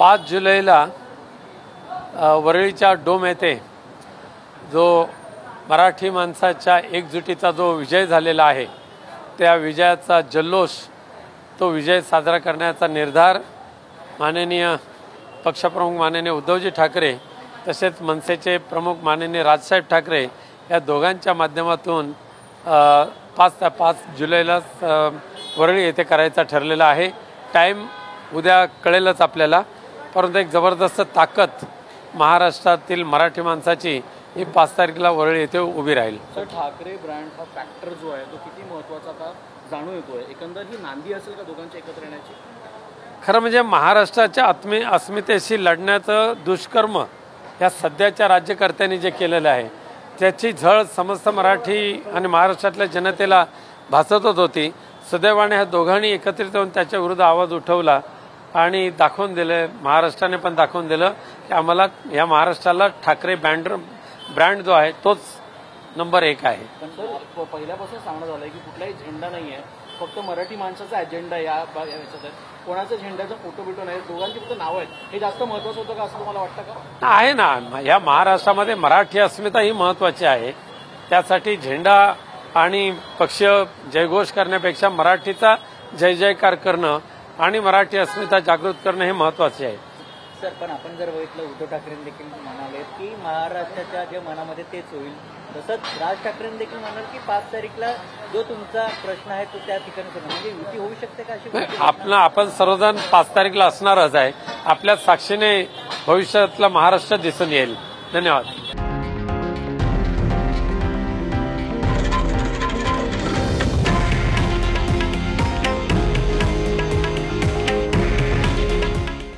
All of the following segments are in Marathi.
5 जुलैला वरळीच्या डोम येथे जो मराठी माणसाच्या एकजुटीचा जो विजय झालेला आहे, त्या विजयाचा जल्लोष, तो विजय साजरा करण्याचा निर्धार माननीय पक्षप्रमुख माननीय उद्धवजी ठाकरे तसेच मनसेचे प्रमुख माननीय राजसाहेब ठाकरे या दोघांच्या माध्यमातून 5 जुलैला वरळी येथे करायचा ठरलेला आहे। टाईम उद्या कळेलच आपल्याला, परंतु एक जबरदस्त ताकद महाराष्ट्रातील मराठी माणसाची ही 5 तारखेला वरळी येथे उभी राहील। सर, ठाकरे ब्रँड हा फॅक्टर जो आहे तो किती महत्त्वाचा आता जाणून येतोय, एकंदर ही नांदी असेल का दोघांच्या एकत्र येण्याची? खरं म्हणजे महाराष्ट्राच्या अस्मितेशी लढण्याचं दुष्कर्म या सध्याच्या राज्यकर्त्यांनी जे केलेलं आहे त्याची झळ समस्त मराठी आणि महाराष्ट्रातल्या जनतेला भासतच होती। सुदैवाने ह्या दोघांनी एकत्रित येऊन त्याच्या विरुद्ध आवाज उठवला आणि दाखवून दिलं, महाराष्ट्राने पण दाखवून दिलं की आम्हाला या महाराष्ट्राला ठाकरे ब्रँड जो आहे तोच नंबर 1 आहे। पण सर, पहिल्यापासून सांगण्यात आलं की कुठलाही झेंडा नाही आहे, फक्त मराठी माणसाचा अजेंडा याच्यात आहे, कोणाचा झेंड्याचा फोटो बिटो नाही, दोघांची फक्त नावं आहेत, हे जास्त महत्त्वाचं होतं का असं तुम्हाला वाटतं का? आहे ना, या महाराष्ट्रामध्ये मराठी अस्मिता ही महत्त्वाची आहे। त्यासाठी झेंडा आणि पक्ष जयघोष करण्यापेक्षा मराठीचा जय जयकार करणं आणि मराठी अस्मिता जागृत करणं हे महत्त्वाचे आहे। सर, पण आपण जर बघितलं, उद्धव ठाकरेंनी देखील म्हणाले की महाराष्ट्राच्या जे मनामध्ये तेच होईल, तसंच राज ठाकरेंनी देखील म्हणाल की 5 तारीखला जो तुमचा प्रश्न आहे तो त्या ठिकाणी करणं, म्हणजे युती होऊ शकते का अशी? आपण सर्वजण 5 तारखेला असणारच आहे। आपल्या साक्षीने भविष्यातला महाराष्ट्र दिसून येईल। धन्यवाद।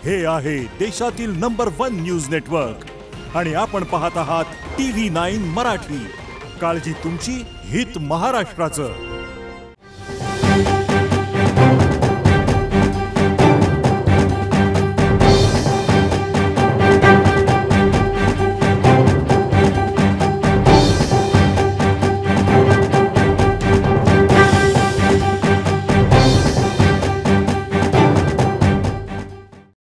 हे आहे देशातील नंबर 1 न्यूज नेटवर्क आणि आपण पाहत आहात TV9 मराठी। काळजी तुमची, हित महाराष्ट्राचं।